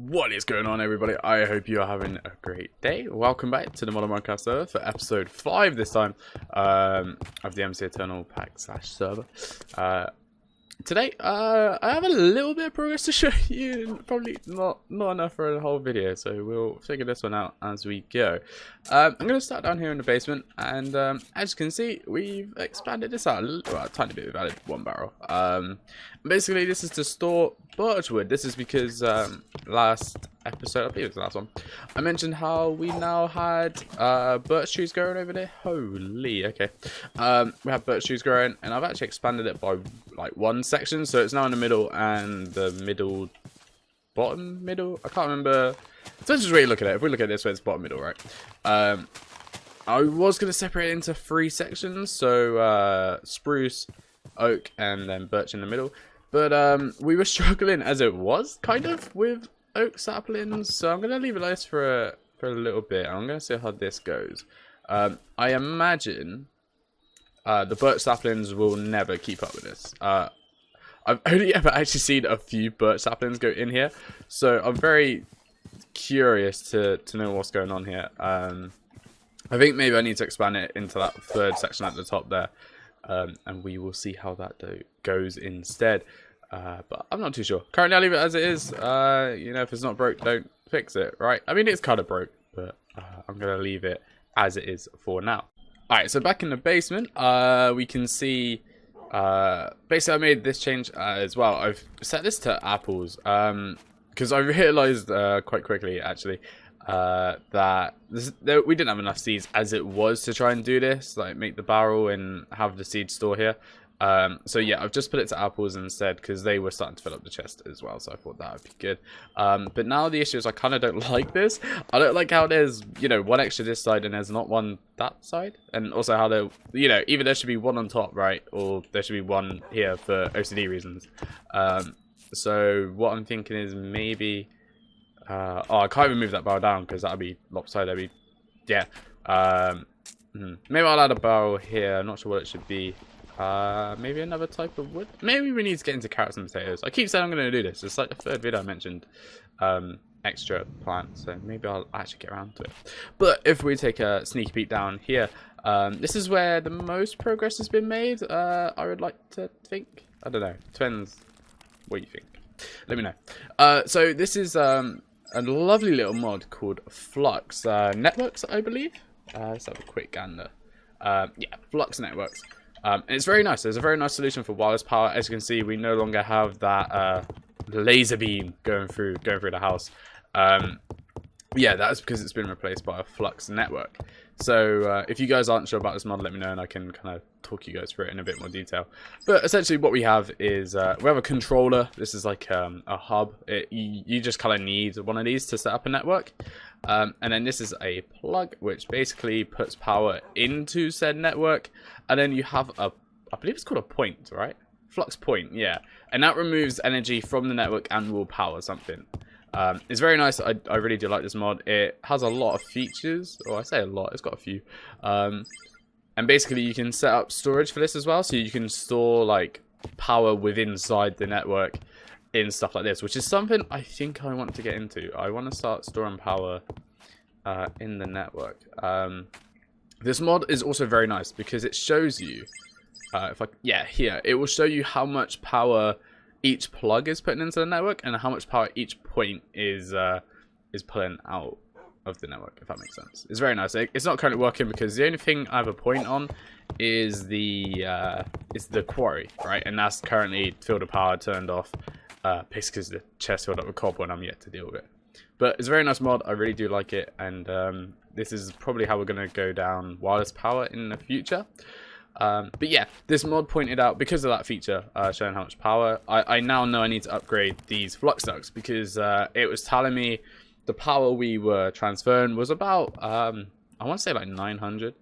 What is going on, everybody? I hope you are having a great day. Welcome back to the Modern Minecraft server for episode 5 this time of the MC Eternal pack / server. Today, I have a little bit of progress to show you. Probably not enough for a whole video, so we'll figure this one out as we go. I'm going to start down here in the basement, and as you can see, we've expanded this out a tiny bit. We've added one barrel. Basically, this is to store birchwood. This is because last episode, I believe it was the last one, I mentioned how we now had birch trees growing over there. Holy, okay. We have birch trees growing, and I've actually expanded it by like one section, so it's now in the middle and the bottom middle. I can't remember. Depends which way you look at it. If we look at it this way, it's bottom middle, right? I was going to separate it into 3 sections, so spruce, oak, and then birch in the middle. But we were struggling as it was, kind of, with oak saplings, so I'm going to leave it like this for a little bit. I'm going to see how this goes. I imagine the birch saplings will never keep up with this. I've only ever actually seen a few birch saplings go in here, so I'm very curious to know what's going on here. I think maybe I need to expand it into that 3rd section at the top there, and we will see how that goes instead. But I'm not too sure. Currently, I'll leave it as it is. You know, if it's not broke, don't fix it, right? I mean, it's kind of broke, but I'm going to leave it as it is for now. Alright, so back in the basement, we can see, basically I made this change as well. I've set this to apples, because I realized quite quickly, actually, that we didn't have enough seeds as it was to try and do this, like make the barrel and have the seed store here. So yeah, I've just put it to apples instead because they were starting to fill up the chest as well, so I thought that would be good. But now the issue is I kind of don't like this. I don't like how there's, you know, one extra this side and there's not one that side, and also how there, you know, either there should be one on top, right, or there should be one here for OCD reasons. So what I'm thinking is maybe, oh, I can't even move that barrel down because that'd be lopsided. Yeah. Maybe I'll add a barrel here. I'm not sure what it should be. Maybe another type of wood. Maybe we need to get into carrots and potatoes. I keep saying I'm going to do this. It's like the 3rd video I mentioned extra plants, so maybe I'll actually get around to it. But if we take a sneaky peek down here, this is where the most progress has been made. I would like to think. I don't know. Depends what you think. Let me know. So this is a lovely little mod called Flux Networks, I believe. Let's have a quick gander. Yeah, Flux Networks. And it's very nice. There's a very nice solution for wireless power. As you can see, we no longer have that laser beam going through the house. Yeah, that's because it's been replaced by a Flux network. So if you guys aren't sure about this mod, let me know and I can kind of talk you guys through it in a bit more detail. But essentially what we have is we have a controller. This is like a hub. You just kind of need one of these to set up a network. And then this is a plug which basically puts power into said network. And then you have I believe it's called a point, right? Flux point, yeah. And that removes energy from the network and will power something. It's very nice. I really do like this mod. It has a lot of features. Or I say a lot, it's got a few. And basically you can set up storage for this as well. So you can store like power within inside the network in stuff like this, which is something I think I want to get into. I want to start storing power in the network. This mod is also very nice because it shows you, here, it will show you how much power each plug is putting into the network and how much power each point is pulling out of the network, if that makes sense. It's very nice. It's not currently working because the only thing I have a point on is the quarry, right? And that's currently filled with power turned off, basically because the chest filled up with copper and I'm yet to deal with it. But it's a very nice mod. I really do like it, and this is probably how we're going to go down wireless power in the future. But yeah, this mod pointed out, because of that feature showing how much power, I now know I need to upgrade these flux ducts because it was telling me the power we were transferring was about, I want to say like 900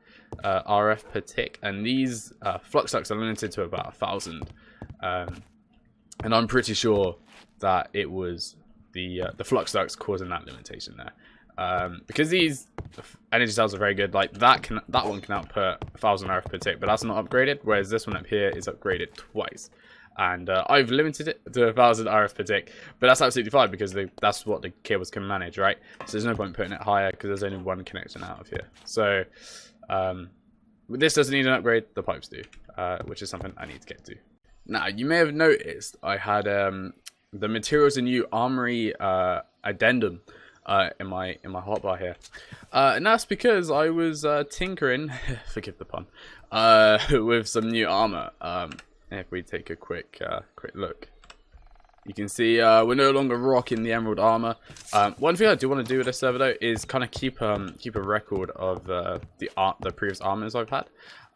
RF per tick, and these flux ducts are limited to about 1,000. And I'm pretty sure that it was the flux ducts causing that limitation there. Because these energy cells are very good, like that one can output 1,000 RF per tick, but that's not upgraded, whereas this one up here is upgraded twice. and I've limited it to 1,000 RF per tick, but that's absolutely fine because that's what the cables can manage, right? So there's no point putting it higher because there's only one connection out of here. So this doesn't need an upgrade, the pipes do, which is something I need to get to. Now, you may have noticed I had the materials and new armory addendum in my hotbar here, and that's because I was tinkering, forgive the pun, with some new armor. If we take a quick look, you can see we're no longer rocking the emerald armor. One thing I do want to do with this server though is kind of keep a record of the previous armors I've had.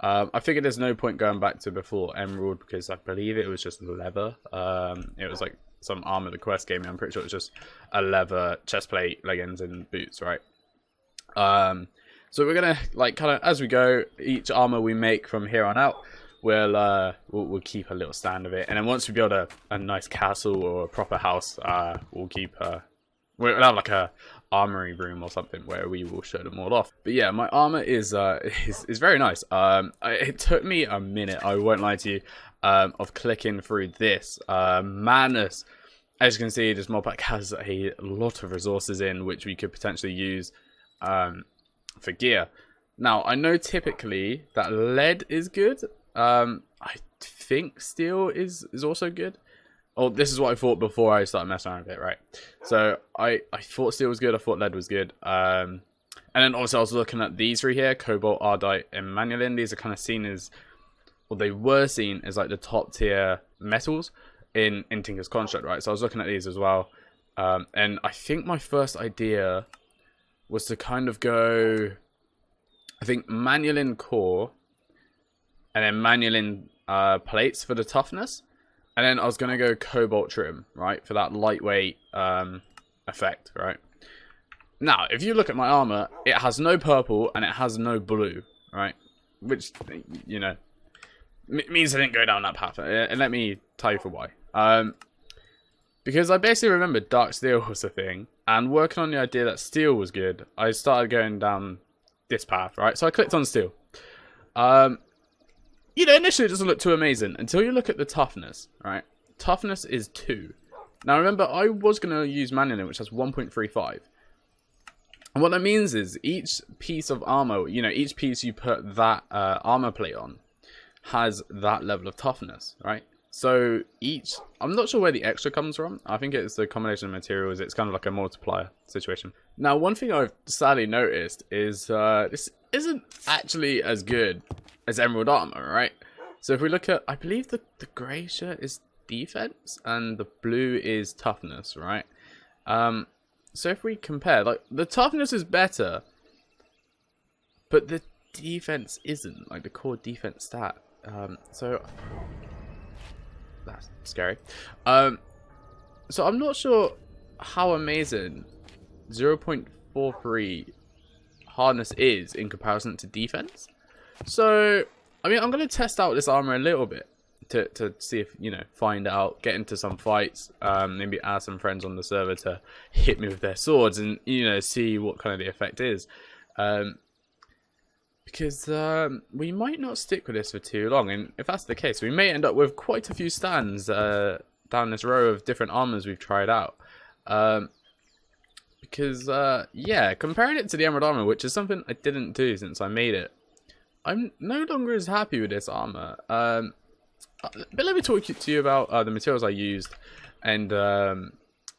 I figured there's no point going back to before emerald because I believe it was just leather. It was like some armor the quest gave me. I'm pretty sure it was just a leather chestplate, leggings, and boots, right? So we're gonna like kind of as we go, each armor we make from here on out, we'll keep a little stand of it, and then once we build a nice castle or a proper house, we'll have like a armory room or something where we will show them all off. But yeah, my armor is very nice. It took me a minute, I won't lie to you, of clicking through this madness. As you can see, this mod pack has a lot of resources in which we could potentially use for gear. Now I know typically that lead is good. I think steel is also good. Oh, this is what I thought before I started messing around with it, right? So I thought steel was good, I thought lead was good. And then obviously I was looking at these three here, cobalt, ardite, and manulin. These are kind of seen as, well, they were seen as like the top tier metals in Tinker's Construct, right? So I was looking at these as well. And I think my first idea was to kind of go, I think manulin core, and then manulin plates for the toughness, and then I was gonna go cobalt trim, right, for that lightweight effect, right? Now, if you look at my armor, it has no purple and it has no blue, right? Which, you know, means I didn't go down that path, and let me tell you for why. Because I basically remembered dark steel was a thing, and working on the idea that steel was good, I started going down this path, right? So I clicked on steel. You know, initially it doesn't look too amazing until you look at the toughness, right? Toughness is 2. Now remember, I was going to use manulin, which has 1.35. And what that means is each piece of armor, you know, each piece you put that armor plate on has that level of toughness, right? So each, I'm not sure where the extra comes from. I think it's a combination of materials. It's kind of like a multiplier situation. Now, one thing I've sadly noticed is this isn't actually as good as emerald armor, right? So if we look at, I believe the grey shirt is defense and the blue is toughness, right? So if we compare, like, the toughness is better, but the defense isn't, like the core defense stat. So that's scary. So I'm not sure how amazing 0.43 hardness is in comparison to defense. So I mean, I'm going to test out this armor a little bit to see if, you know, find out, get into some fights, maybe ask some friends on the server to hit me with their swords and, you know, see what kind of the effect is. Because we might not stick with this for too long, and if that's the case, we may end up with quite a few stands down this row of different armors we've tried out. Because, yeah, comparing it to the emerald armor, which is something I didn't do since I made it, I'm no longer as happy with this armor. But let me talk to you about the materials I used, and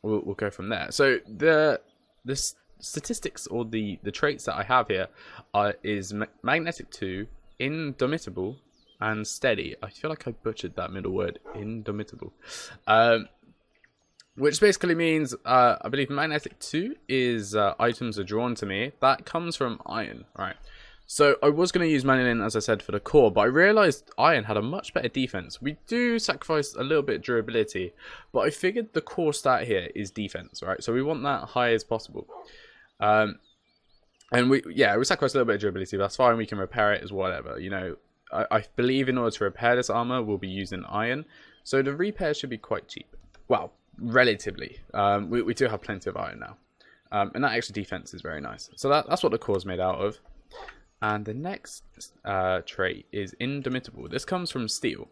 we'll go from there. So the statistics, or the traits that I have here is magnetic 2, indomitable, and steady. I feel like I butchered that middle word, indomitable. Which basically means, I believe magnetic 2 is items are drawn to me. That comes from iron, right? So I was going to use manulin, as I said, for the core, but I realised iron had a much better defense. We do sacrifice a little bit of durability, but I figured the core stat here is defense, right? So we want that high as possible. And we sacrifice a little bit of durability, but that's fine. We can repair it as whatever. You know, I believe in order to repair this armor, we'll be using iron. So the repair should be quite cheap. Well, relatively. We do have plenty of iron now. And that extra defense is very nice. So that's what the core is made out of. And the next trait is indomitable. This comes from steel.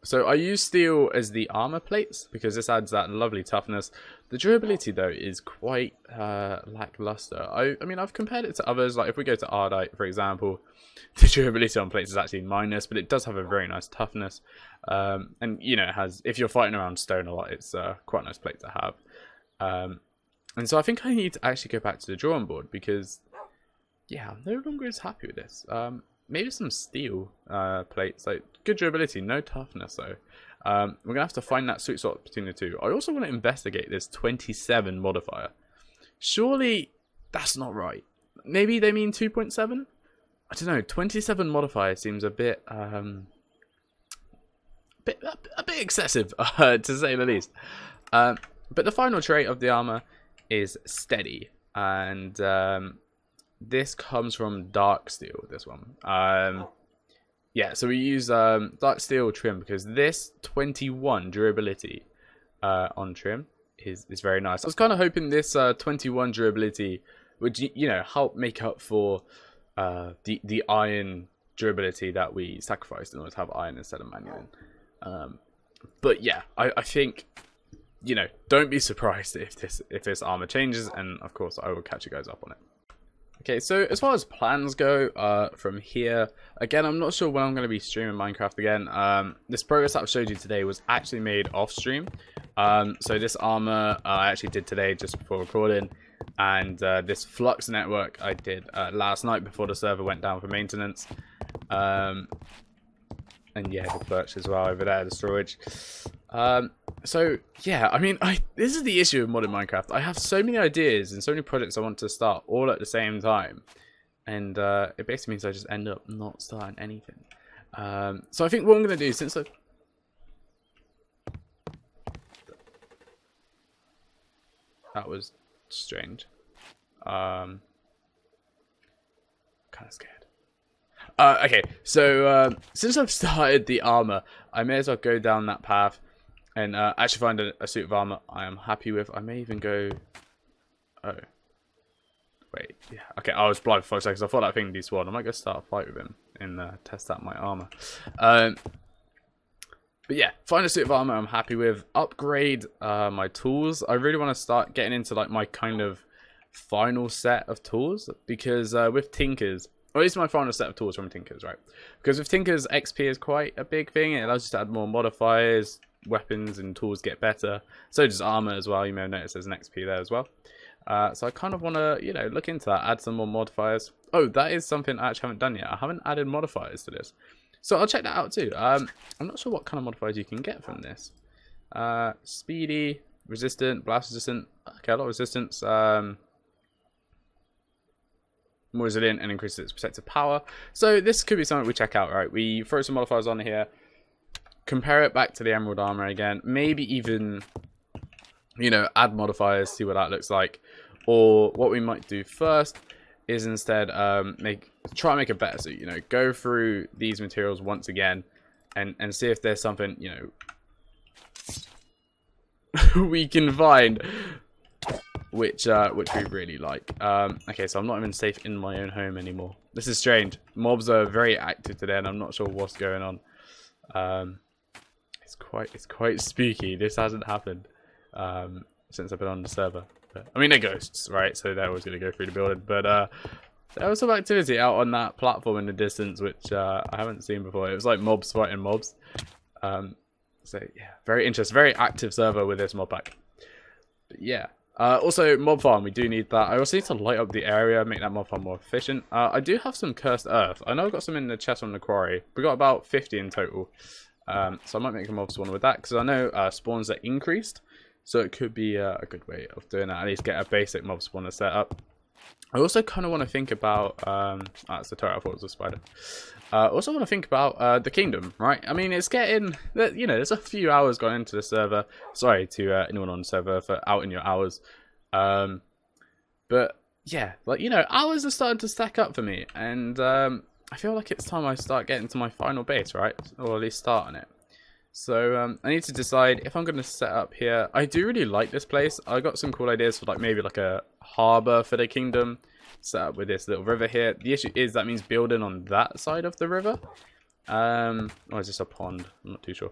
So I use steel as the armor plates because this adds that lovely toughness. The durability though is quite lackluster. I mean, I've compared it to others. Like if we go to Ardite, for example, the durability on plates is actually minus, but it does have a very nice toughness. And you know, it has, if you're fighting around stone a lot, it's quite a nice plate to have. And so I think I need to actually go back to the drawing board because, yeah, I'm no longer as happy with this. Maybe some steel plates, like good durability, no toughness though. We're gonna have to find that sweet spot between the two. I also want to investigate this 27 modifier. Surely that's not right. Maybe they mean 2.7. I don't know. 27 modifier seems a bit a bit excessive to say the least. But the final trait of the armor is steady, and this comes from dark steel, this one. Yeah, so we use dark steel trim because this 21 durability on trim is very nice. I was kind of hoping this 21 durability would, you know, help make up for the iron durability that we sacrificed in order to have iron instead of manual. But yeah, I think, you know, don't be surprised if this armor changes, and of course I will catch you guys up on it. Okay, so as far as plans go, from here, again, I'm not sure when I'm going to be streaming Minecraft again. This progress that I've showed you today was actually made off stream. So this armor I actually did today just before recording, and this flux network I did last night before the server went down for maintenance. And yeah, the perch as well over there, the storage. So yeah, I mean, this is the issue with modded Minecraft. I have so many ideas and so many projects I want to start all at the same time, and it basically means I just end up not starting anything. So I think what I'm gonna do, since that was strange, kind of scared. Okay, so since I've started the armor, I may as well go down that path and actually find a suit of armor I am happy with. I may even go... Oh. Wait, yeah. Okay, I was blind for 5 seconds. I thought that thing despawned. I might go start a fight with him and test out my armor. But yeah, find a suit of armor I'm happy with. Upgrade my tools. I really want to start getting into like my kind of final set of tools, because with Tinkers... Or at least my final set of tools from Tinkers, right? Because with Tinkers, XP is quite a big thing. It allows you to add more modifiers, weapons and tools get better. So does armor as well. You may have noticed there's an XP there as well. So I kind of want to, you know, look into that, add some more modifiers. Oh, that is something I actually haven't done yet. I haven't added modifiers to this. So I'll check that out too. I'm not sure what kind of modifiers you can get from this. Speedy, resistant, blast resistant. Okay, a lot of resistance. More resilient and increases its protective power. So this could be something we check out, right? We throw some modifiers on here, compare it back to the emerald armor again, maybe even, you know, add modifiers, see what that looks like. Or what we might do first is instead try and make a better suit, you know, go through these materials once again and see if there's something, you know, we can find which we really like. Okay, so I'm not even safe in my own home anymore. This is strange. Mobs are very active today, and I'm not sure what's going on. It's quite spooky. This hasn't happened since I've been on the server. But, I mean, they're ghosts, right? So they're always going to go through the building. But there was some activity out on that platform in the distance, which I haven't seen before. It was like mobs fighting mobs. So yeah, very interesting, very active server with this mod pack. But yeah. Also, mob farm, we do need that. I also need to light up the area, make that mob farm more efficient. I do have some cursed earth. I know I've got some in the chest on the quarry. We got about 50 in total. So I might make a mob spawner with that, because I know spawns are increased. So it could be a good way of doing that. At least get a basic mob spawner set up. I also kind of want to think about... that's the turret, I thought it was a spider. I also want to think about the kingdom, right? I mean, it's getting... You know, there's a few hours gone into the server. Sorry to anyone on the server for outing your hours. But, yeah, like, you know, hours are starting to stack up for me. And I feel like it's time I start getting to my final base, right? Or at least start on it. So I need to decide if I'm going to set up here. I do really like this place. I got some cool ideas for like maybe like a harbour for the kingdom. Set up with this little river here. The issue is that means building on that side of the river. Or is this a pond? I'm not too sure.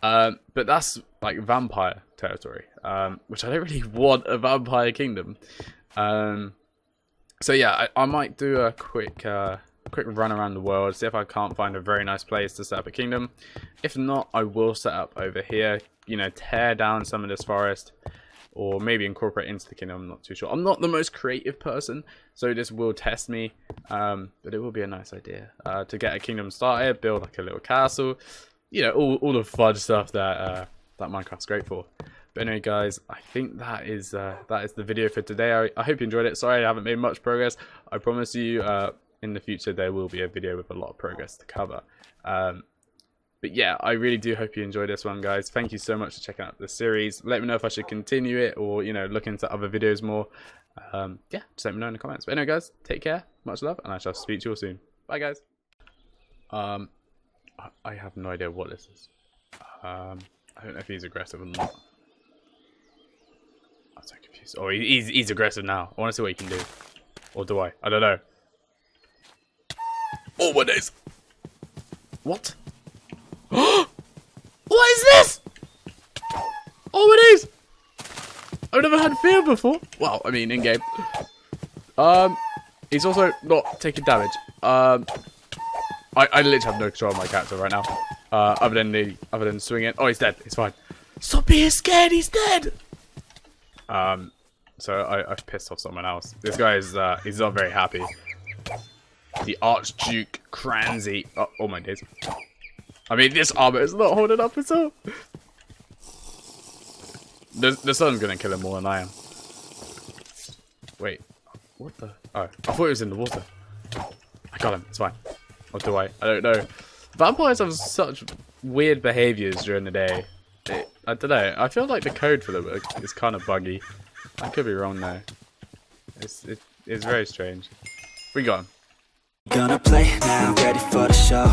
But that's like vampire territory, which I don't really want a vampire kingdom. So yeah, I might do a quick run around the world, see if I can't find a very nice place to set up a kingdom. If not, I will set up over here, you know, tear down some of this forest, or maybe incorporate into the kingdom. I'm not too sure. I'm not the most creative person, so this will test me, but it will be a nice idea to get a kingdom started, build like a little castle, you know, all the fun stuff that Minecraft's great for. But anyway, guys, I think that is the video for today. I hope you enjoyed it. Sorry I haven't made much progress. I promise you in the future there will be a video with a lot of progress to cover. But yeah, I really do hope you enjoyed this one, guys. Thank you so much for checking out the series. Let me know if I should continue it, or, you know, look into other videos more. Yeah, just let me know in the comments. But anyway, guys, take care, much love, and I shall speak to you all soon. Bye, guys. I have no idea what this is. I don't know if he's aggressive or not. I'm so confused. Oh, he's aggressive now. I want to see what he can do. Or do I? I don't know. Oh my days. What? What is this? Oh my days. I've never had fear before. Well, I mean, in game. He's also not taking damage. I literally have no control of my character right now. Other than swinging. Oh, he's dead. He's fine. Stop being scared. He's dead. So I've pissed off someone else. This guy is he's not very happy. The Archduke Cranzy. Oh my days. I mean, this armor is not holding up at all. The sun's gonna kill him more than I am. Wait, what the? Oh, I thought he was in the water. I got him. It's fine. Or do I? I don't know. Vampires have such weird behaviors during the day. I don't know. I feel like the code for them is kind of buggy. I could be wrong though. It's very strange. We got him. Gonna play now, ready for the show.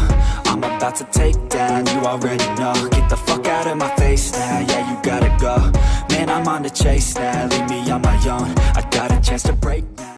I'm about to take down, you already know. Get the fuck out of my face now, yeah, you gotta go. Man, I'm on the chase now, leave me on my own. I got a chance to break now.